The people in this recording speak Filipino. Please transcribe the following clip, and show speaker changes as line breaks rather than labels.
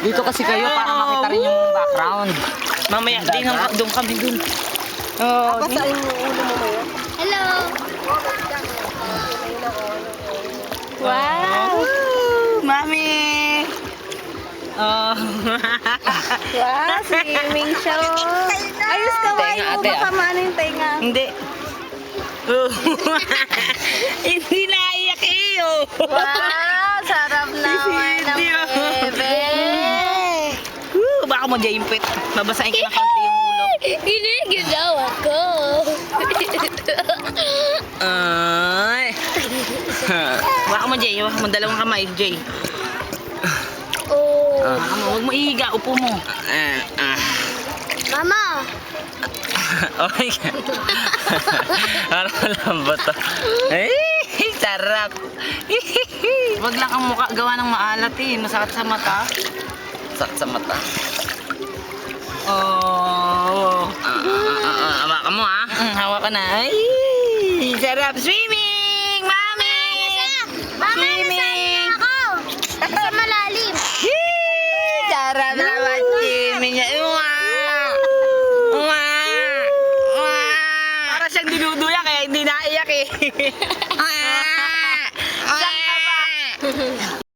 Dito kasi kayo para makita rin yung background.
Mamaya, doon kami doon. Oh,
Basahin mo ulo mo ngayon.
Hello!
wow! Mami! Oh.
Wow, swimming show. Ayos ka,
Tenga,
Wayo.
ate,
Baka maano yung tenga.
Hindi. Oh. Hindi naiyak eh. Oh.
Wow, sarap naman ng
Hindi, oh.
bebe.
Baka mo jaimpit. Babasahin ko ng konti yung ulo.
Giniginaw ako.
Ay. Baka mo Jay. Baka mo dalawang kamay, Jay.
Oh.
Baka mo, huwag mo ihiga. Upo mo.
Mama!
Okay. Parang malambot to. Ay, sarap. Wag lang ang mukha gawa ng maalat eh. Masakit sa mata.
Sakit sa mata.
Oh.
Hawakan mo ha.
Hawa ka na. Ay, sarap. Swimming! Mami!
Mama,
Swimming!
ako! Sa malalim.
Sarap naman swimming niya. Para siyang dinuduya kaya hindi naiyak eh.